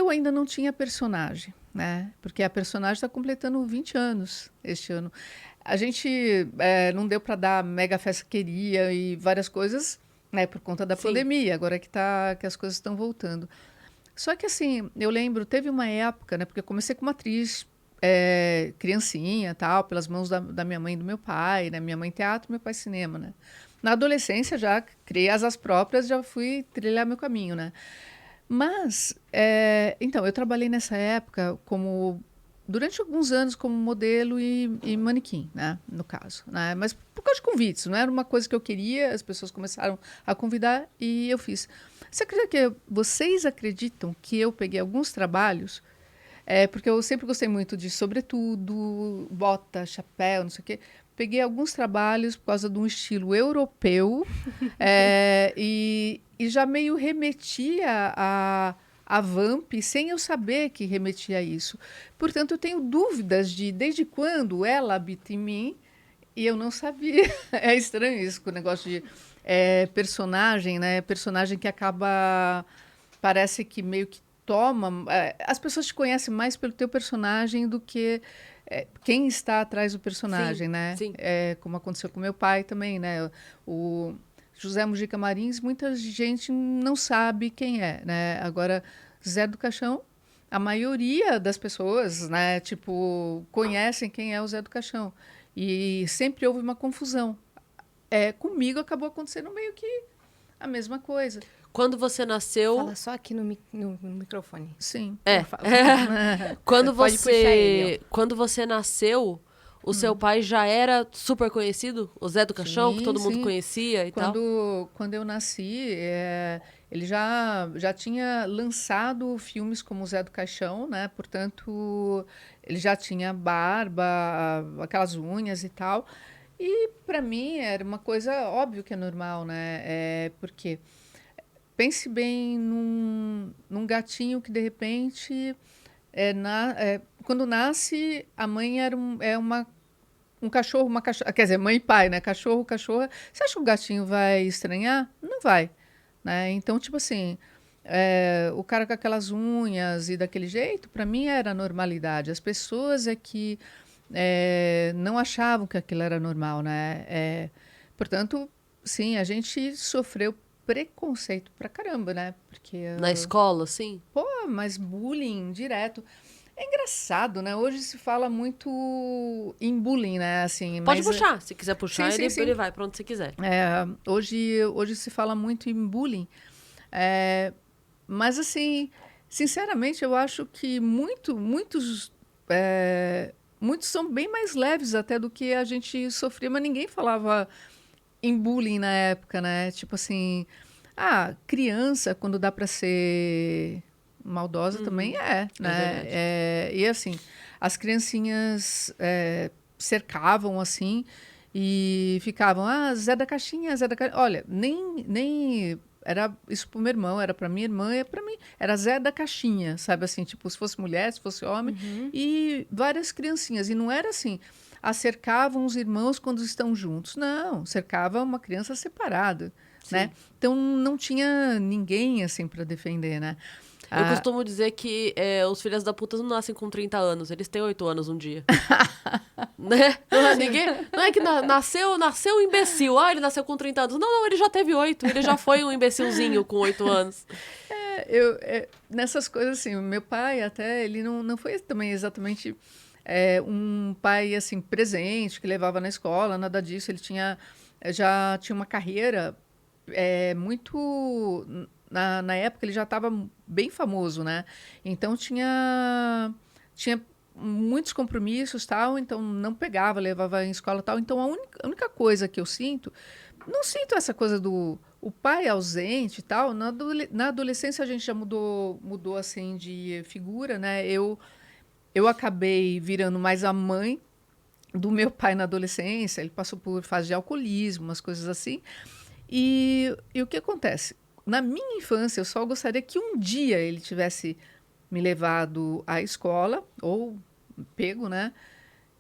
eu ainda não tinha personagem, né? Porque a personagem está completando 20 anos este ano. A gente não deu para dar mega festa que queria e várias coisas, né? Por conta da Sim. pandemia, agora que as coisas estão voltando. Só que assim, eu lembro, teve uma época, né? Porque eu comecei como atriz, criancinha, tal, pelas mãos da minha mãe e do meu pai, né? Minha mãe teatro, meu pai cinema, né? Na adolescência já criei asas próprias, já fui trilhar meu caminho, né? Mas, então, eu trabalhei nessa época durante alguns anos como modelo e manequim, né, no caso, né, mas por causa de convites, não era uma coisa que eu queria, as pessoas começaram a convidar e eu fiz. Você acredita que vocês acreditam que eu peguei alguns trabalhos, porque eu sempre gostei muito de sobretudo, bota, chapéu, não sei o quê, peguei alguns trabalhos por causa de um estilo europeu e já meio remetia a Vamp sem eu saber que remetia a isso. Portanto, eu tenho dúvidas de desde quando ela habita em mim e eu não sabia. É estranho isso, com o negócio de personagem, né? Personagem que acaba, parece que meio que toma. As pessoas te conhecem mais pelo teu personagem do que quem está atrás do Sim, personagem, né? sim. Como aconteceu com meu pai também, né? O José Mujica Marins, muita gente não sabe quem é, né? Agora, Zé do Caixão, a maioria das pessoas, né, tipo, conhecem quem é o Zé do Caixão. E sempre houve uma confusão. Comigo acabou acontecendo meio que a mesma coisa. Quando você nasceu. Fala só aqui no microfone. Sim. É. Quando Pode puxar ele, ó. Quando você nasceu, o seu pai já era super conhecido? O Zé do Caixão, que Sim, todo mundo sim. conhecia e tal? Quando eu nasci, ele já tinha lançado filmes como Zé do Caixão, né? Portanto, ele já tinha barba, aquelas unhas e tal. E para mim era uma coisa óbvio que é normal, né? Porque pense bem num gatinho que de repente quando nasce a mãe é um cachorro, uma cachorra, quer dizer, mãe e pai, né? Cachorro, cachorra. Você acha que o gatinho vai estranhar? Não vai, né? Então, tipo assim, o cara com aquelas unhas e daquele jeito, para mim era normalidade. As pessoas é que não achavam que aquilo era normal, né? Portanto, sim, a gente sofreu preconceito pra caramba, né? Porque, Na escola, sim? pô, mas bullying direto. É engraçado, né? Hoje se fala muito em bullying, né? Assim, Pode mas puxar. Se quiser sim, puxar, sim, ele sim. vai pra onde você quiser. Hoje se fala muito em bullying. É, mas assim, sinceramente, eu acho que muitos são bem mais leves até do que a gente sofria, mas ninguém falava em bullying na época, né? Tipo assim, criança, quando dá para ser maldosa também É né? verdade. E assim, as criancinhas cercavam assim e ficavam, Zé da Caixinha, Zé da Caixinha. Olha, nem era isso pro meu irmão, era para minha irmã, e para mim era Zé da Caixinha, sabe assim, tipo, se fosse mulher, se fosse homem, e várias criancinhas. E não era assim, cercavam os irmãos quando estão juntos. Não, cercava uma criança separada, né? Sim. Então não tinha ninguém assim para defender, né? Eu Ah, costumo dizer que os filhos da puta não nascem com 30 anos, eles têm 8 anos um dia. Né? Não é, não é que nasceu um imbecil. Ele nasceu com 30 anos. Não, ele já teve 8. Ele já foi um imbecilzinho com 8 anos. nessas coisas assim, o meu pai até, ele não foi também exatamente um pai assim presente, que levava na escola, nada disso. Ele já tinha uma carreira muito... Na época ele já estava bem famoso, né? Então tinha muitos compromissos, tal, então não pegava, levava em escola, tal. Então a única coisa que eu sinto, não sinto essa coisa do o pai ausente e tal. Na adolescência a gente já mudou assim de figura, né? Eu acabei virando mais a mãe do meu pai na adolescência. Ele passou por fase de alcoolismo, umas coisas assim. E o que acontece? Na minha infância, eu só gostaria que um dia ele tivesse me levado à escola, ou pego, né?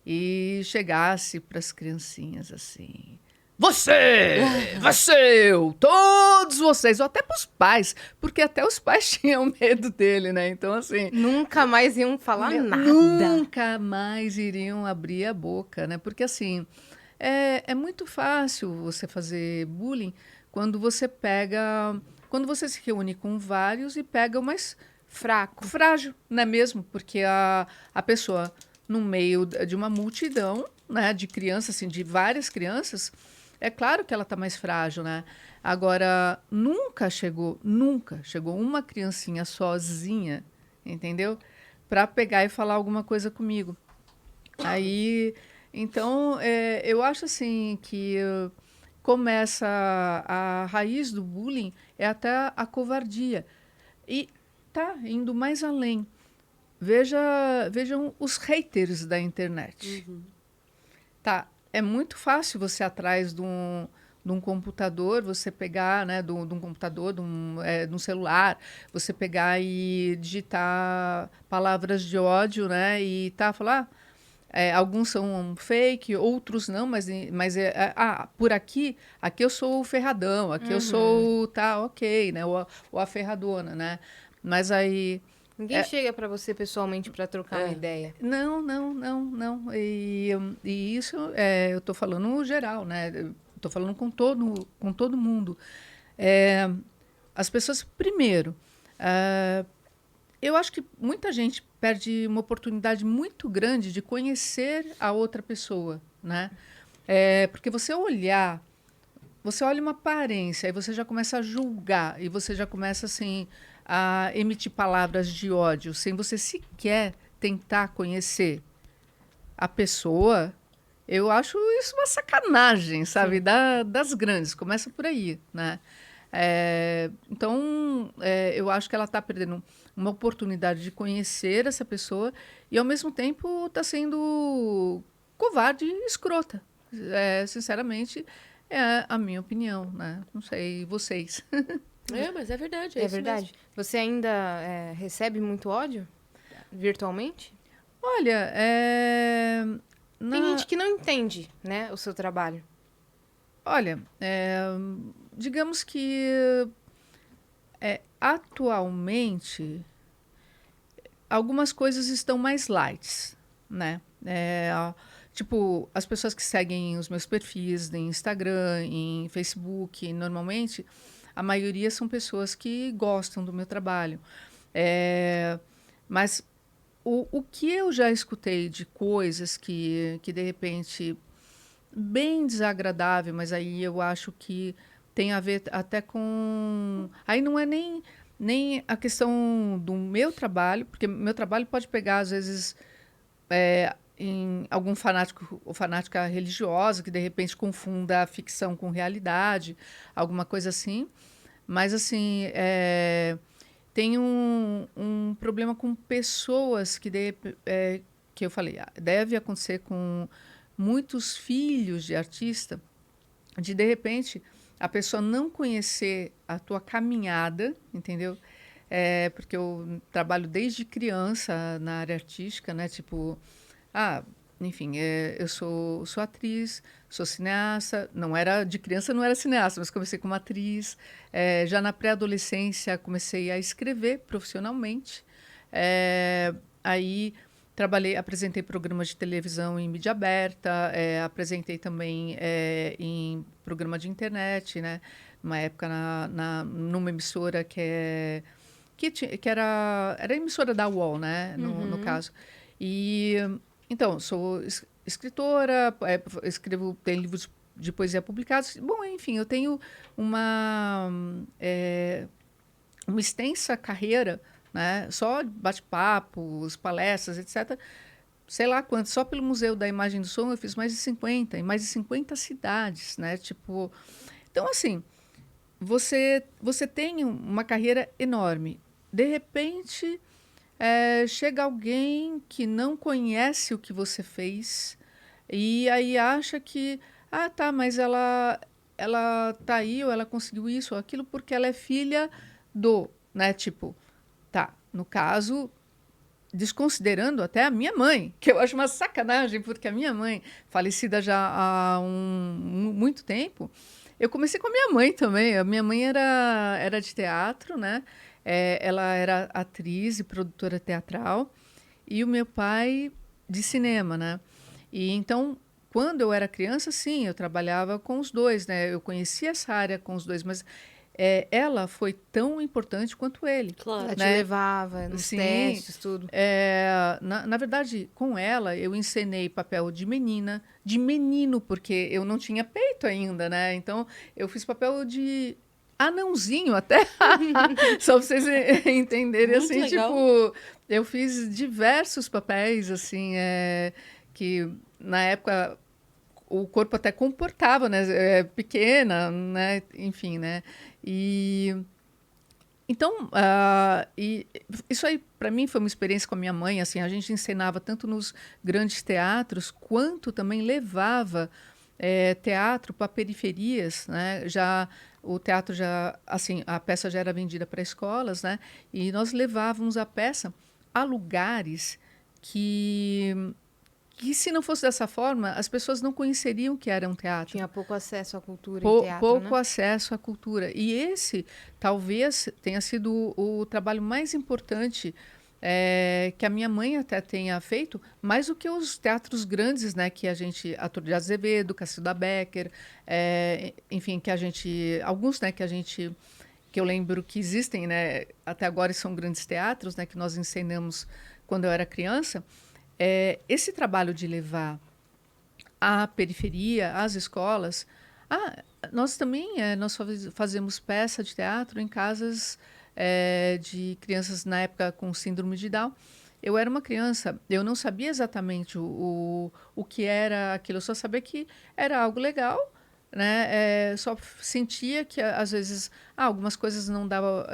E chegasse para as criancinhas assim. você, eu, todos vocês, ou até pros pais, porque até os pais tinham medo dele, né? Então, assim... Nunca mais iam falar nada. Nunca mais iriam abrir a boca, né? Porque, assim, é muito fácil você fazer bullying quando você pega... Quando você se reúne com vários e pega o mais Fraco. frágil, não é mesmo? Porque a pessoa, no meio de uma multidão, né, de crianças, assim, de várias crianças, é claro que ela está mais frágil, né? Agora, nunca chegou uma criancinha sozinha, entendeu? Para pegar e falar alguma coisa comigo. Aí, então, eu acho assim que começa a raiz do bullying é até a covardia. E tá indo mais além. Vejam os haters da internet. Tá, é muito fácil você atrás de um computador, você pegar, né, de um computador, de um celular, você pegar e digitar palavras de ódio, né, e tá, falar, alguns são fake, outros não, por aqui eu sou o ferradão, aqui eu sou, tá, ok, né, ou a ferradona, né, mas aí... Ninguém chega para você pessoalmente para trocar uma ideia. Não. E isso eu estou falando geral, né? Estou falando com todo mundo. As pessoas, primeiro, eu acho que muita gente perde uma oportunidade muito grande de conhecer a outra pessoa, né? Porque você olha uma aparência e você já começa a julgar e você já começa assim a emitir palavras de ódio sem você sequer tentar conhecer a pessoa. Eu acho isso uma sacanagem, sabe? Das grandes. Começa por aí, né? Então, eu acho que ela está perdendo uma oportunidade de conhecer essa pessoa e, ao mesmo tempo, está sendo covarde e escrota. Sinceramente, é a minha opinião, né? Não sei, vocês. Mas é verdade. É isso verdade. mesmo. Você ainda recebe muito ódio virtualmente? Olha, Tem gente que não entende, né, o seu trabalho. olha, digamos que atualmente algumas coisas estão mais light, né? Tipo, as pessoas que seguem os meus perfis em Instagram, em Facebook, normalmente, a maioria são pessoas que gostam do meu trabalho. Mas o que eu já escutei de coisas que de repente, bem desagradável, mas aí eu acho que tem a ver até com... Aí não é nem a questão do meu trabalho, porque meu trabalho pode pegar, às vezes, em algum fanático ou fanática religiosa que, de repente, confunda a ficção com realidade, alguma coisa assim. Mas, assim, tem um problema com pessoas que eu falei, deve acontecer com muitos filhos de artista, de repente, a pessoa não conhecer a tua caminhada, entendeu? Porque eu trabalho desde criança na área artística, né? Tipo, enfim, eu sou atriz, sou cineasta. Não era de criança, não era cineasta, mas comecei como atriz. Já na pré-adolescência comecei a escrever profissionalmente. Aí apresentei programas de televisão em mídia aberta, apresentei também em programa de internet, né? Uma época numa emissora que era a emissora da UOL, né? No caso. E então, sou escritora, tenho livros de poesia publicados. Bom, enfim, eu tenho uma extensa carreira, né? Só bate-papos, palestras, etc. Sei lá quanto, só pelo Museu da Imagem e do Som eu fiz mais de 50, em mais de 50 cidades, né? Tipo, então, assim, você tem uma carreira enorme. De repente, chega alguém que não conhece o que você fez e aí acha que, tá, mas ela tá aí ou ela conseguiu isso ou aquilo porque ela é filha do, né? Tipo, tá, no caso, desconsiderando até a minha mãe, que eu acho uma sacanagem, porque a minha mãe, falecida já há muito tempo, eu comecei com a minha mãe também. A minha mãe era de teatro, né? Ela era atriz e produtora teatral, e o meu pai de cinema, né? E então, quando eu era criança, sim, eu trabalhava com os dois, né? Eu conhecia essa área com os dois, mas ela foi tão importante quanto ele. Claro. Ela te né? levava nos Sim. testes, tudo. Na verdade, com ela, eu encenei papel de menina, de menino, porque eu não tinha peito ainda, né? Então, eu fiz papel de anãozinho até, só para vocês entenderem, Muito assim, legal. tipo, eu fiz diversos papéis, assim, que na época o corpo até comportava, né? Pequena, né? Enfim, né? E então, e isso aí para mim foi uma experiência com a minha mãe. Assim, a gente encenava tanto nos grandes teatros quanto também levava teatro para periferias, né? Já o teatro já, assim, a peça já era vendida para escolas, né? E nós levávamos a peça a lugares que se não fosse dessa forma, as pessoas não conheceriam que era um teatro. Tinha pouco acesso à cultura em teatro, Pouco né? acesso à cultura. E esse talvez tenha sido o trabalho mais importante que a minha mãe até tenha feito, mais do que os teatros grandes, né, que a gente, Arthur de Azevedo, Cacilda Becker, enfim, que a gente, alguns, né, que eu lembro que existem, né, até agora são grandes teatros, né, que nós ensinamos quando eu era criança. Esse trabalho de levar à periferia, às escolas. Nós também nós fazemos peça de teatro em casas de crianças na época com síndrome de Down. Eu era uma criança, eu não sabia exatamente o que era aquilo, eu só sabia que era algo legal, né? Só sentia que às vezes algumas coisas não dava,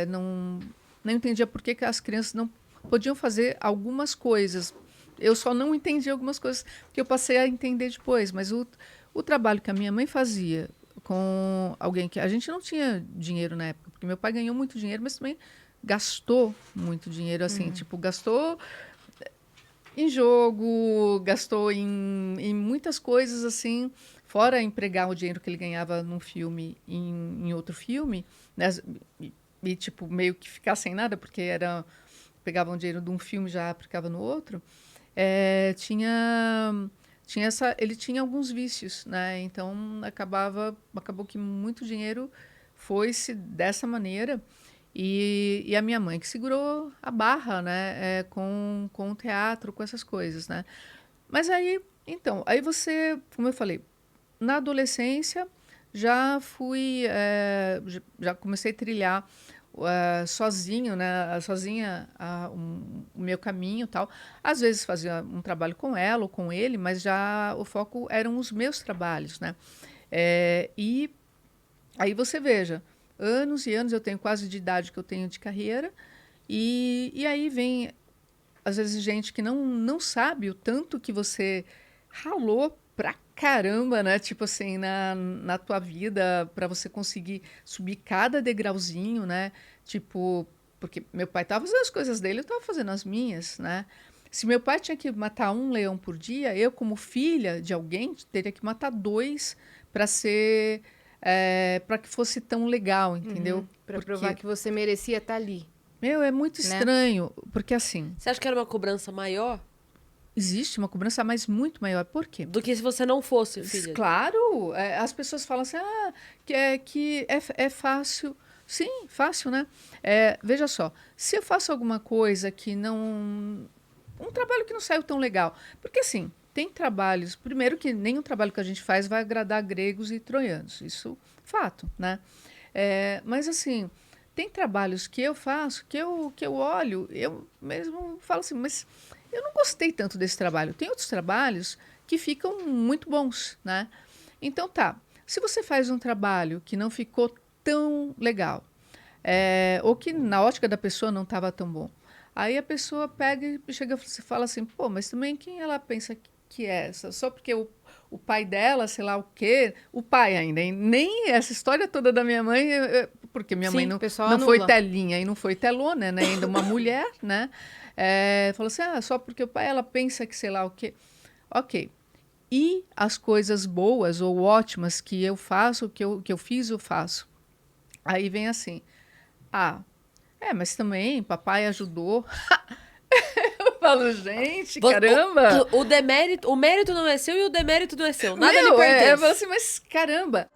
não entendia por que as crianças não podiam fazer algumas coisas. Eu só não entendi algumas coisas que eu passei a entender depois, mas o trabalho que a minha mãe fazia com alguém que a gente não tinha dinheiro na época, porque meu pai ganhou muito dinheiro, mas também gastou muito dinheiro, assim, tipo, gastou em jogo, gastou em muitas coisas, assim, fora empregar o dinheiro que ele ganhava num filme em outro filme, né? Tipo, meio que ficar sem nada, porque pegavam dinheiro de um filme e já aplicava no outro. Ele tinha alguns vícios, né? Então acabou que muito dinheiro foi-se dessa maneira, e a minha mãe que segurou a barra, né? Com o teatro, com essas coisas, né? Mas aí você, como eu falei, na adolescência já fui, já comecei a trilhar sozinho, né, sozinha o meu caminho, tal. Às vezes fazia um trabalho com ela ou com ele, mas já o foco eram os meus trabalhos, né? E aí você veja, anos e anos eu tenho quase de idade que eu tenho de carreira, e aí vem às vezes gente que não sabe o tanto que você ralou pra caramba, né? Tipo assim, na tua vida, para você conseguir subir cada degrauzinho, né? Tipo, porque meu pai estava fazendo as coisas dele, eu estava fazendo as minhas, né? Se meu pai tinha que matar um leão por dia, eu, como filha de alguém, teria que matar dois para ser, para que fosse tão legal, entendeu? Para provar que você merecia estar ali. Meu, é muito estranho, porque assim, Você acha que era uma cobrança maior existe uma cobrança, mas muito maior. Por quê? do que se você não fosse filha? Claro, as pessoas falam assim, que é fácil. Sim, fácil, né? Veja só, se eu faço alguma coisa que não... Um trabalho que não saiu tão legal. Porque, assim, tem trabalhos... Primeiro que nenhum trabalho que a gente faz vai agradar gregos e troianos. Isso, fato, né? Mas, assim, tem trabalhos que eu faço, que eu olho, eu mesmo falo assim, mas eu não gostei tanto desse trabalho. Tem outros trabalhos que ficam muito bons, né? Então, tá. Se você faz um trabalho que não ficou tão legal, ou que na ótica da pessoa não estava tão bom, aí a pessoa pega e chega e fala assim, pô, mas também quem ela pensa que é essa? Só porque o pai dela, sei lá o quê, o pai ainda, hein? Nem essa história toda da minha mãe, porque minha Sim, mãe o pessoal não foi anula. telinha e não foi telona, né? Ainda uma mulher, né? Falou assim, só porque o pai, ela pensa que sei lá o quê. Ok. E as coisas boas ou ótimas que eu faço, que eu fiz, eu faço. Aí vem assim, mas também papai ajudou. Eu falo, gente, caramba. O mérito não é seu e o demérito não é seu. Nada lhe Eu pertence. falo assim, mas caramba.